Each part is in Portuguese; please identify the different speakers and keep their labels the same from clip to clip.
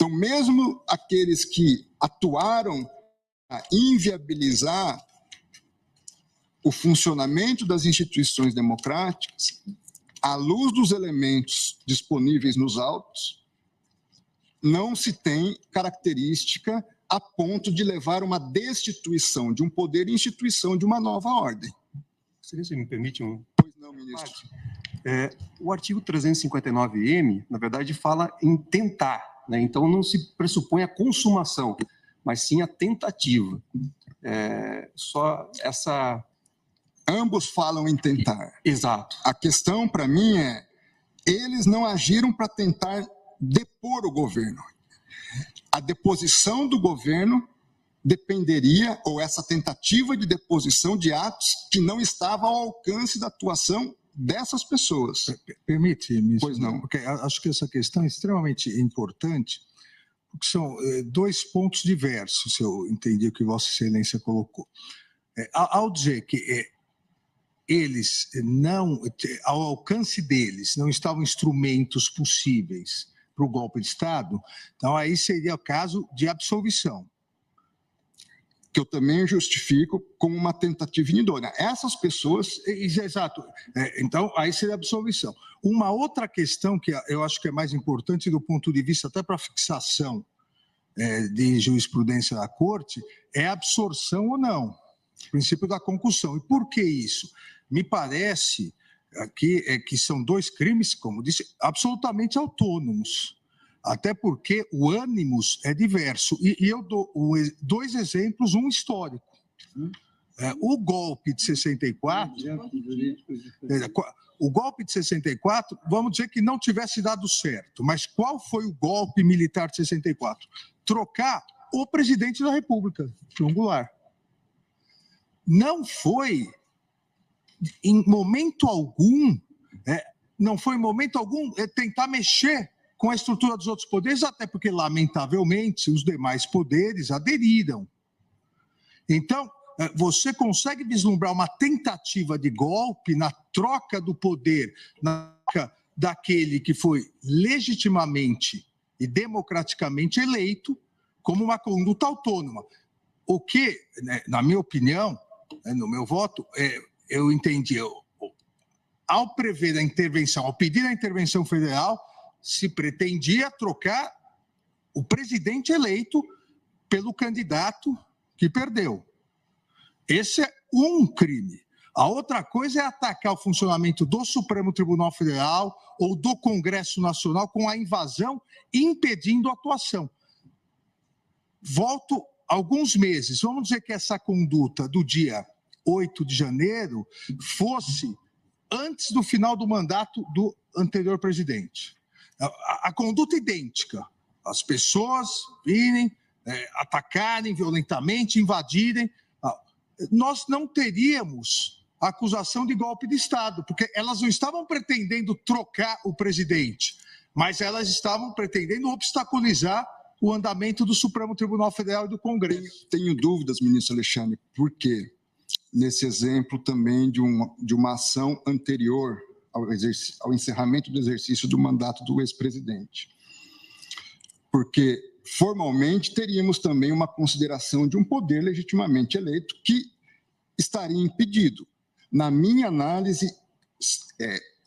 Speaker 1: Então, mesmo aqueles que atuaram a inviabilizar o funcionamento das instituições democráticas, à luz dos elementos disponíveis nos autos, não se tem característica a ponto de levar uma destituição de um poder e instituição de uma nova ordem.
Speaker 2: Se você me permite um...
Speaker 1: Pois não, ministro.
Speaker 2: O artigo 359-M, na verdade, fala em tentar, né? Então, não se pressupõe a consumação, mas sim a tentativa. Só essa...
Speaker 1: Ambos falam em tentar.
Speaker 2: Exato.
Speaker 1: A questão, para mim, é eles não agiram para tentar depor o governo. A deposição do governo dependeria, ou essa tentativa de deposição de atos que não estavam ao alcance da atuação dessas pessoas.
Speaker 3: Permite, ministro?
Speaker 1: Pois não.
Speaker 3: Porque acho que essa questão é extremamente importante, porque são dois pontos diversos, se eu entendi o que Vossa Excelência colocou. Ao dizer que eles não, ao alcance deles, não estavam instrumentos possíveis para o golpe de Estado, então aí seria o caso de absolvição.
Speaker 1: Que eu também justifico como uma tentativa inidônea. Essas pessoas...
Speaker 3: Exato. Então, aí seria absolvição. Uma outra questão que eu acho que é mais importante do ponto de vista até para fixação de jurisprudência da Corte é a absorção ou não. O princípio da concussão. E por que isso? Me parece que são dois crimes, como disse, absolutamente autônomos. Até porque o ânimos é diverso. E eu dou dois exemplos, um histórico. O golpe de 64... O golpe de 64, vamos dizer que não tivesse dado certo. Mas qual foi o golpe militar de 64? Trocar o presidente da República, João Goulart. Não foi, em momento algum, tentar mexer com a estrutura dos outros poderes, até porque, lamentavelmente, os demais poderes aderiram. Então, você consegue vislumbrar uma tentativa de golpe na troca do poder, na troca daquele que foi legitimamente e democraticamente eleito como uma conduta autônoma. O que, na minha opinião, no meu voto, eu entendi, ao prever a intervenção, ao pedir a intervenção federal, se pretendia trocar o presidente eleito pelo candidato que perdeu. Esse é um crime. A outra coisa é atacar o funcionamento do Supremo Tribunal Federal ou do Congresso Nacional com a invasão, impedindo a atuação. Volto alguns meses. Vamos dizer que essa conduta do dia 8 de janeiro fosse antes do final do mandato do anterior presidente. A conduta idêntica. As pessoas virem, atacarem violentamente, invadirem. Nós não teríamos acusação de golpe de Estado, porque elas não estavam pretendendo trocar o presidente, mas elas estavam pretendendo obstaculizar o andamento do Supremo Tribunal Federal e do Congresso.
Speaker 1: Tenho dúvidas, ministro Alexandre, por quê? Nesse exemplo também de uma ação anterior ao encerramento do exercício do mandato do ex-presidente. Porque, formalmente, teríamos também uma consideração de um poder legitimamente eleito que estaria impedido. Na minha análise,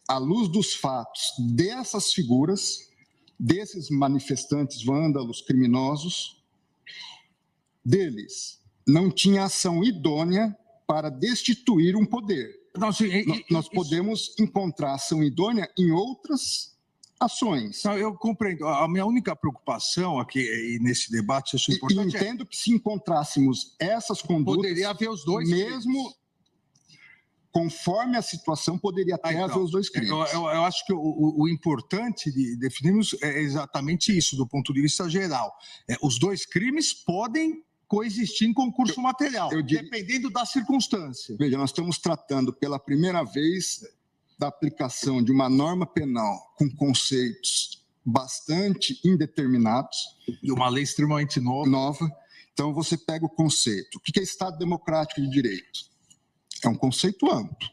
Speaker 1: à luz dos fatos dessas figuras, desses manifestantes vândalos criminosos, deles não tinha ação idônea para destituir um poder. Nós podemos encontrar ação idônea em outras ações.
Speaker 3: Não, eu compreendo. A minha única preocupação aqui nesse debate, acho importante,
Speaker 1: e entendo que se encontrássemos essas condutas,
Speaker 3: poderia haver os dois
Speaker 1: mesmo
Speaker 3: crimes.
Speaker 1: Conforme a situação, poderia até haver os dois crimes.
Speaker 3: Eu acho que o importante de definirmos é exatamente isso, do ponto de vista geral. Os dois crimes podem coexistir em concurso material, dependendo da circunstância.
Speaker 1: Veja, nós estamos tratando pela primeira vez da aplicação de uma norma penal com conceitos bastante indeterminados.
Speaker 3: E uma lei extremamente nova.
Speaker 1: Então, você pega o conceito. O que é Estado Democrático de Direito? É um conceito amplo,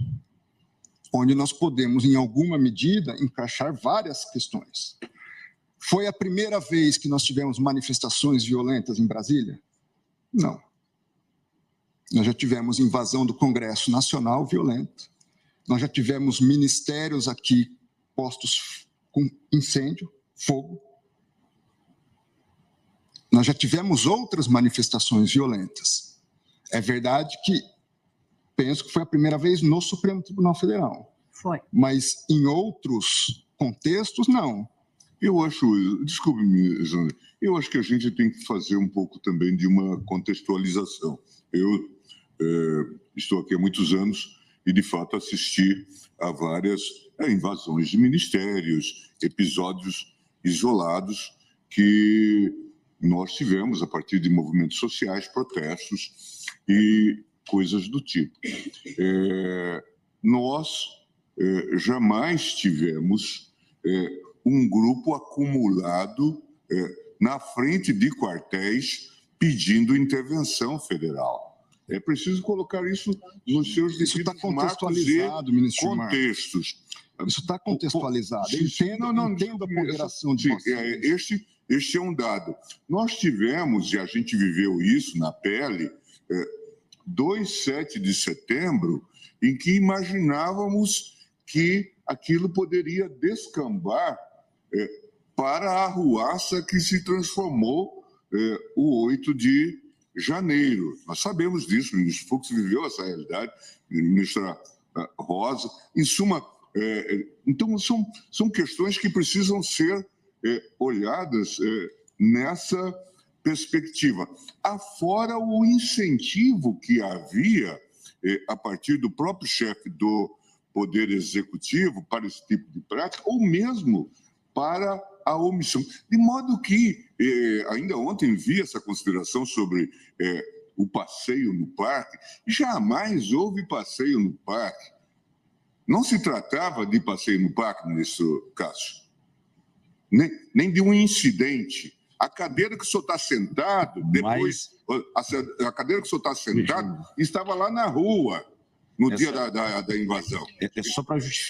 Speaker 1: onde nós podemos, em alguma medida, encaixar várias questões. Foi a primeira vez que nós tivemos manifestações violentas em Brasília? Não. Nós já tivemos invasão do Congresso Nacional violenta. Nós já tivemos ministérios aqui postos com incêndio, fogo. Nós já tivemos outras manifestações violentas. É verdade que penso que foi a primeira vez no Supremo Tribunal Federal.
Speaker 4: Foi.
Speaker 1: Mas em outros contextos, não.
Speaker 5: Eu acho, desculpe-me, Jânio, eu acho que a gente tem que fazer um pouco também de uma contextualização. Eu estou aqui há muitos anos e, de fato, assisti a várias invasões de ministérios, episódios isolados que nós tivemos a partir de movimentos sociais, protestos e coisas do tipo. Nós jamais tivemos um grupo acumulado na frente de quartéis pedindo intervenção federal. É preciso colocar isso nos seus devidos marcos e contextos.
Speaker 1: Isso está contextualizado. Eu entendo a ponderação de vocês.
Speaker 5: Este é um dado. Nós tivemos, e a gente viveu isso na pele, 7 de setembro, em que imaginávamos que aquilo poderia descambar para a arruaça que se transformou o 8 de janeiro. Nós sabemos disso, o ministro Fux viveu essa realidade, a ministra Rosa. Em suma, então são questões que precisam ser olhadas nessa perspectiva. Afora o incentivo que havia a partir do próprio chefe do Poder Executivo para esse tipo de prática, ou mesmo para a omissão. De modo que, ainda ontem vi essa consideração sobre o passeio no parque. Jamais houve passeio no parque. Não se tratava de passeio no parque, ministro Cássio, nem de um incidente. A cadeira que o senhor está sentado, depois, a cadeira que o senhor está sentado, estava lá na rua, no dia da invasão.
Speaker 6: É só para